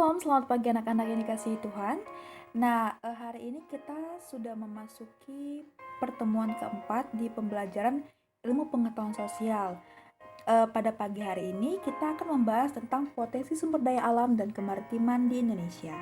Shalom, selamat pagi anak-anak yang dikasihi Tuhan. Hari ini kita sudah memasuki pertemuan keempat di pembelajaran ilmu pengetahuan sosial. Pada pagi hari ini kita akan membahas tentang potensi sumber daya alam dan kemaritiman di Indonesia.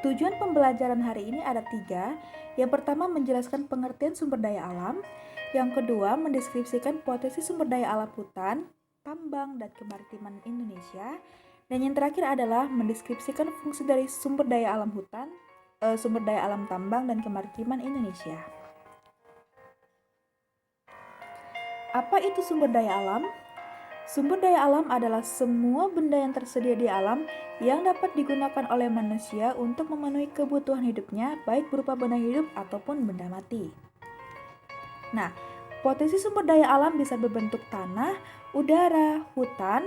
Tujuan pembelajaran hari ini ada 3. Yang pertama menjelaskan pengertian sumber daya alam. Yang kedua mendeskripsikan potensi sumber daya alam hutan, tambang, dan kemaritiman Indonesia. Dan yang terakhir adalah mendeskripsikan fungsi dari sumber daya alam hutan, sumber daya alam tambang, dan kemaritiman Indonesia. Apa itu sumber daya alam? Sumber daya alam adalah semua benda yang tersedia di alam yang dapat digunakan oleh manusia untuk memenuhi kebutuhan hidupnya, baik berupa benda hidup ataupun benda mati. Potensi sumber daya alam bisa berbentuk tanah, udara, hutan,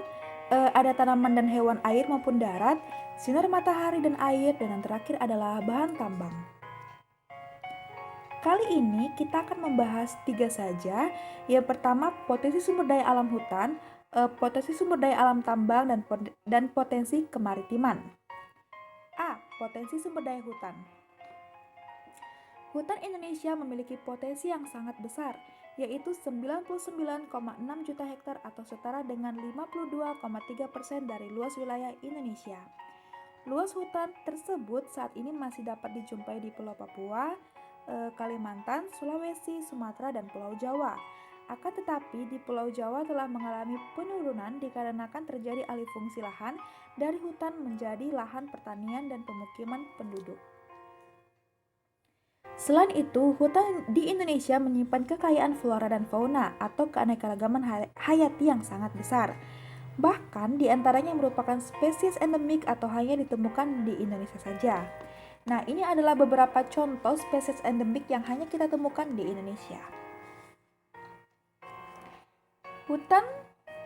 ada tanaman dan hewan air maupun darat, sinar matahari dan air, dan yang terakhir adalah bahan tambang. Kali ini kita akan membahas 3 saja. Yang pertama, potensi sumber daya alam hutan, potensi sumber daya alam tambang, dan potensi kemaritiman. A. Potensi sumber daya hutan. Hutan Indonesia memiliki potensi yang sangat besar, yaitu 99,6 juta hektar atau setara dengan 52,3% dari luas wilayah Indonesia. Luas hutan tersebut saat ini masih dapat dijumpai di Pulau Papua, Kalimantan, Sulawesi, Sumatera, dan Pulau Jawa. Akan tetapi di Pulau Jawa telah mengalami penurunan dikarenakan terjadi alih fungsi lahan dari hutan menjadi lahan pertanian dan pemukiman penduduk. Selain itu, hutan di Indonesia menyimpan kekayaan flora dan fauna atau keanekaragaman hayati yang sangat besar. Bahkan di antaranya merupakan spesies endemik atau hanya ditemukan di Indonesia saja. Ini adalah beberapa contoh spesies endemik yang hanya kita temukan di Indonesia. Hutan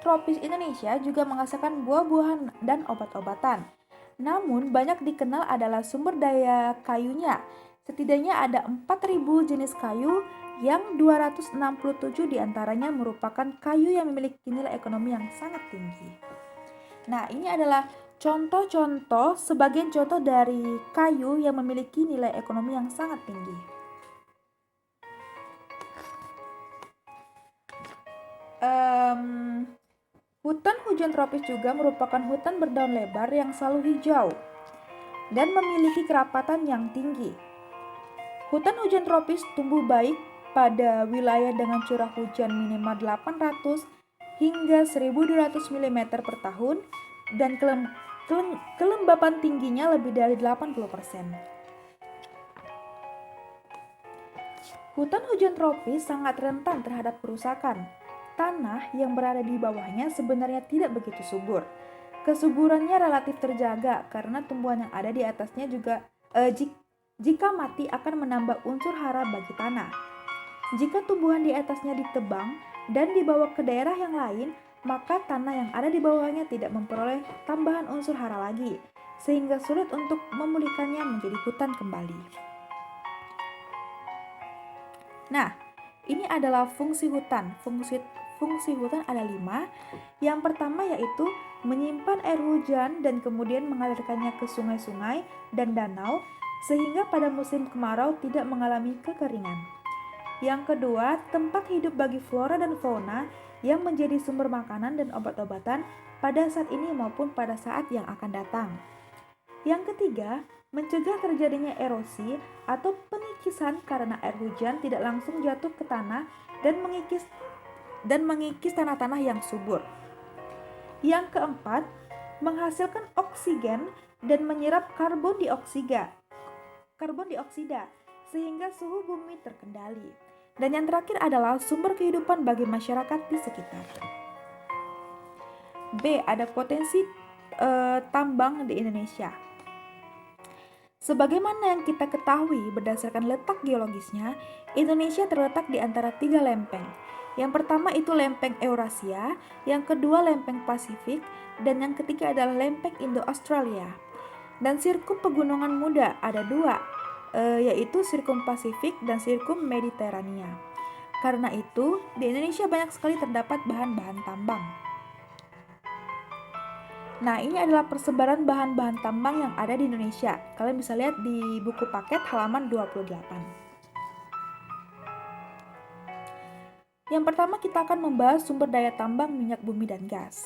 tropis Indonesia juga menghasilkan buah-buahan dan obat-obatan. Namun banyak dikenal adalah sumber daya kayunya. Setidaknya ada 4.000 jenis kayu yang 267 diantaranya merupakan kayu yang memiliki nilai ekonomi yang sangat tinggi. Ini adalah sebagian contoh dari kayu yang memiliki nilai ekonomi yang sangat tinggi. Hutan hujan tropis juga merupakan hutan berdaun lebar yang selalu hijau dan memiliki kerapatan yang tinggi. Hutan hujan tropis tumbuh baik pada wilayah dengan curah hujan minimal 800 hingga 1.200 mm per tahun dan kelembapan tingginya lebih dari 80%. Hutan hujan tropis sangat rentan terhadap kerusakan. Tanah yang berada di bawahnya sebenarnya tidak begitu subur. Kesuburannya relatif terjaga karena tumbuhan yang ada di atasnya juga jika mati akan menambah unsur hara bagi tanah. Jika tumbuhan di atasnya ditebang dan dibawa ke daerah yang lain, maka tanah yang ada di bawahnya tidak memperoleh tambahan unsur hara lagi, sehingga sulit untuk memulihkannya menjadi hutan kembali. Ini adalah fungsi hutan. Fungsi hutan ada 5. Yang pertama yaitu menyimpan air hujan dan kemudian mengalirkannya ke sungai-sungai dan danau, sehingga pada musim kemarau tidak mengalami kekeringan. Yang kedua, tempat hidup bagi flora dan fauna yang menjadi sumber makanan dan obat-obatan pada saat ini maupun pada saat yang akan datang. Yang ketiga, mencegah terjadinya erosi atau pengikisan karena air hujan tidak langsung jatuh ke tanah dan mengikis tanah-tanah yang subur. Yang keempat, menghasilkan oksigen dan menyerap karbon dioksida sehingga suhu bumi terkendali. Dan yang terakhir adalah sumber kehidupan bagi masyarakat di sekitar. B. Ada potensi tambang di Indonesia. Sebagaimana yang kita ketahui berdasarkan letak geologisnya, Indonesia terletak di antara 3 lempeng. Yang pertama itu lempeng Eurasia, yang kedua lempeng Pasifik, dan yang ketiga adalah lempeng Indo-Australia. Dan sirkum pegunungan muda ada 2, yaitu sirkum Pasifik dan sirkum Mediterania. Karena itu, di Indonesia banyak sekali terdapat bahan-bahan tambang. Nah, ini adalah persebaran bahan-bahan tambang yang ada di Indonesia. Kalian bisa lihat di buku paket halaman 28. Yang pertama kita akan membahas sumber daya tambang minyak bumi dan gas.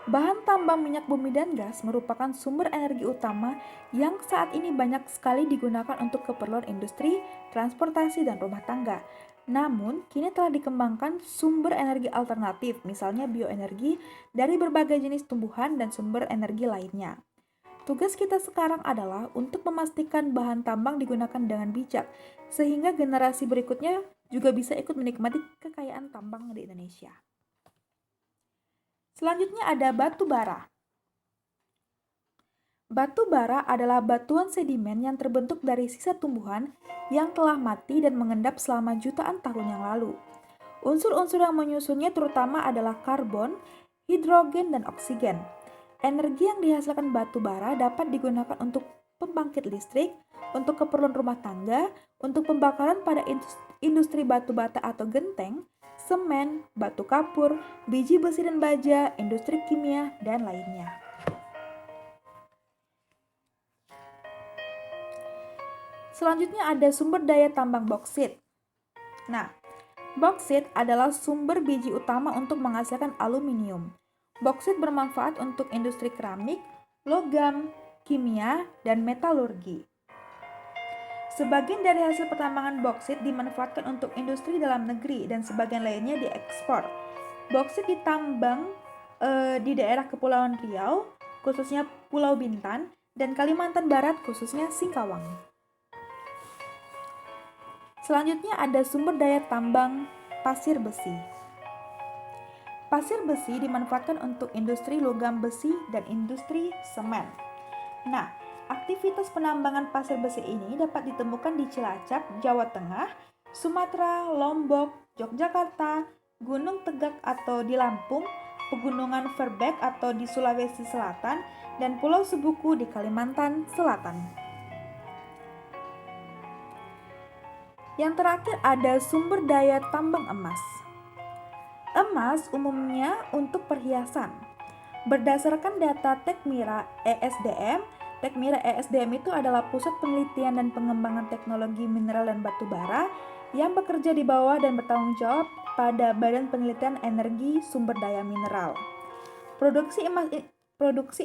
Bahan tambang minyak bumi dan gas merupakan sumber energi utama yang saat ini banyak sekali digunakan untuk keperluan industri, transportasi, dan rumah tangga. Namun, kini telah dikembangkan sumber energi alternatif, misalnya bioenergi, dari berbagai jenis tumbuhan dan sumber energi lainnya. Tugas kita sekarang adalah untuk memastikan bahan tambang digunakan dengan bijak, sehingga generasi berikutnya juga bisa ikut menikmati kekayaan tambang di Indonesia. Selanjutnya ada batu bara. Batu bara adalah batuan sedimen yang terbentuk dari sisa tumbuhan yang telah mati dan mengendap selama jutaan tahun yang lalu. Unsur-unsur yang menyusunnya terutama adalah karbon, hidrogen, dan oksigen. Energi yang dihasilkan batu bara dapat digunakan untuk pembangkit listrik, untuk keperluan rumah tangga, untuk pembakaran pada industri batu bata atau genteng, semen, batu kapur, biji besi dan baja, industri kimia, dan lainnya. Selanjutnya ada sumber daya tambang boksit. Nah, boksit adalah sumber biji utama untuk menghasilkan aluminium. Boksit bermanfaat untuk industri keramik, logam, kimia, dan metalurgi. Sebagian dari hasil pertambangan boksit dimanfaatkan untuk industri dalam negeri dan sebagian lainnya diekspor. Boksit ditambang di daerah Kepulauan Riau, khususnya Pulau Bintan, dan Kalimantan Barat, khususnya Singkawang. Selanjutnya ada sumber daya tambang pasir besi. Pasir besi dimanfaatkan untuk industri logam besi dan industri semen. Nah, aktivitas penambangan pasir besi ini dapat ditemukan di Cilacap, Jawa Tengah, Sumatera, Lombok, Yogyakarta, Gunung Tegak atau di Lampung, Pegunungan Verbeek atau di Sulawesi Selatan, dan Pulau Sebuku di Kalimantan Selatan. Yang terakhir ada sumber daya tambang emas. Emas umumnya untuk perhiasan. Berdasarkan data Tekmira ESDM, Tekmira ESDM itu adalah pusat penelitian dan pengembangan teknologi mineral dan batu bara yang bekerja di bawah dan bertanggung jawab pada Badan Penelitian Energi Sumber Daya Mineral. Produksi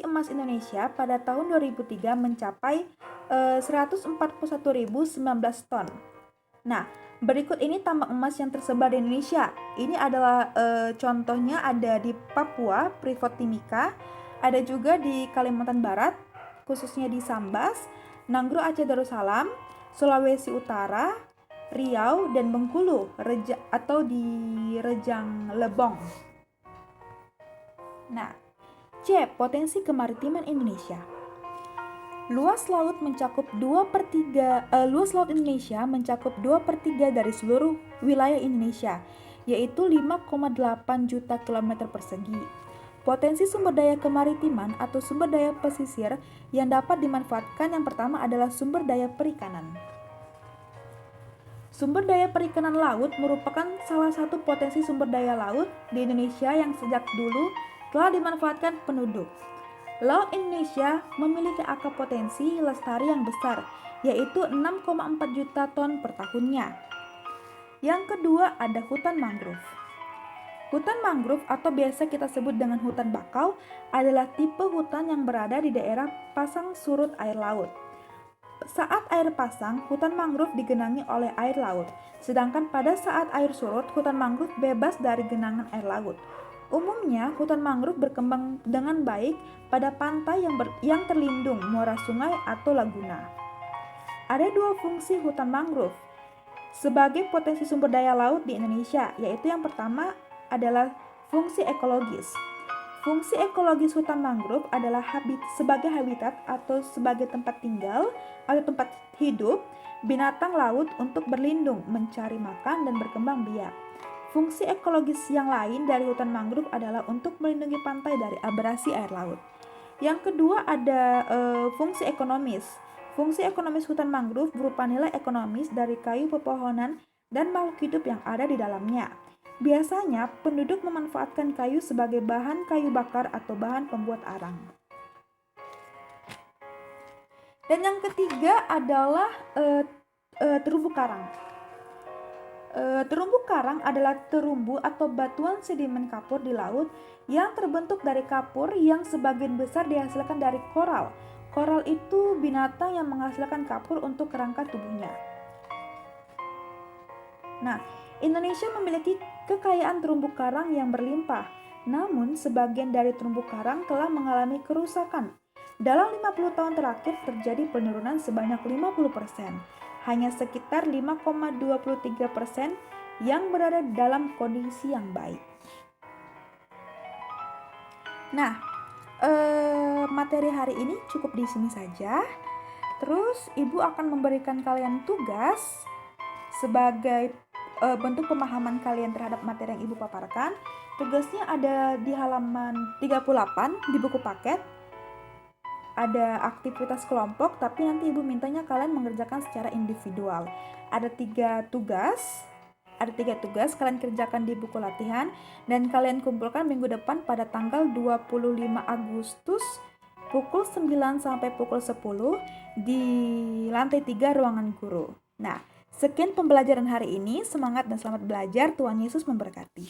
emas Indonesia pada tahun 2003 mencapai 141.019 ton. Nah, berikut ini tambang emas yang tersebar di Indonesia. Ini adalah contohnya ada di Papua, Freeport Timika, ada juga di Kalimantan Barat, khususnya di Sambas, Nanggro Aceh Darussalam, Sulawesi Utara, Riau, dan Bengkulu atau di Rejang Lebong. Nah, C. Potensi kemaritiman Indonesia. Luas laut Indonesia mencakup 2/3 dari seluruh wilayah Indonesia, yaitu 5,8 juta kilometer persegi. Potensi sumber daya kemaritiman atau sumber daya pesisir yang dapat dimanfaatkan yang pertama adalah sumber daya perikanan. Sumber daya perikanan laut merupakan salah satu potensi sumber daya laut di Indonesia yang sejak dulu telah dimanfaatkan penduduk. Laut Indonesia memiliki angka potensi lestari yang besar, yaitu 6,4 juta ton per tahunnya. Yang kedua ada hutan mangrove. Hutan mangrove atau biasa kita sebut dengan hutan bakau adalah tipe hutan yang berada di daerah pasang surut air laut. Saat air pasang, hutan mangrove digenangi oleh air laut, sedangkan pada saat air surut, hutan mangrove bebas dari genangan air laut. Umumnya, hutan mangrove berkembang dengan baik pada pantai yang terlindung, muara sungai atau laguna. Ada dua fungsi hutan mangrove sebagai potensi sumber daya laut di Indonesia, yaitu yang pertama adalah fungsi ekologis. Fungsi ekologis hutan mangrove adalah sebagai habitat atau sebagai tempat tinggal atau tempat hidup binatang laut untuk berlindung, mencari makan, dan berkembang biak. Fungsi ekologis yang lain dari hutan mangrove adalah untuk melindungi pantai dari abrasi air laut. Yang kedua ada fungsi ekonomis. Fungsi ekonomis hutan mangrove berupa nilai ekonomis dari kayu pepohonan dan makhluk hidup yang ada di dalamnya. Biasanya penduduk memanfaatkan kayu sebagai bahan kayu bakar atau bahan pembuat arang. Dan yang ketiga adalah terumbu karang. Terumbu karang adalah terumbu atau batuan sedimen kapur di laut yang terbentuk dari kapur yang sebagian besar dihasilkan dari koral. Koral itu binatang yang menghasilkan kapur untuk kerangka tubuhnya. Nah, Indonesia memiliki kekayaan terumbu karang yang berlimpah. Namun, sebagian dari terumbu karang telah mengalami kerusakan. Dalam 50 tahun terakhir terjadi penurunan sebanyak 50%. Hanya sekitar 5,23% yang berada dalam kondisi yang baik. Nah, materi hari ini cukup di sini saja. Terus Ibu akan memberikan kalian tugas sebagai bentuk pemahaman kalian terhadap materi yang Ibu paparkan. Tugasnya ada di halaman 38 di buku paket. Ada aktivitas kelompok, tapi nanti Ibu mintanya kalian mengerjakan secara individual. Ada tiga tugas kalian kerjakan di buku latihan dan kalian kumpulkan minggu depan pada tanggal 25 Agustus pukul 9 sampai pukul 10 di lantai 3 ruangan guru. Nah, sekian pembelajaran hari ini. Semangat dan selamat belajar. Tuhan Yesus memberkati.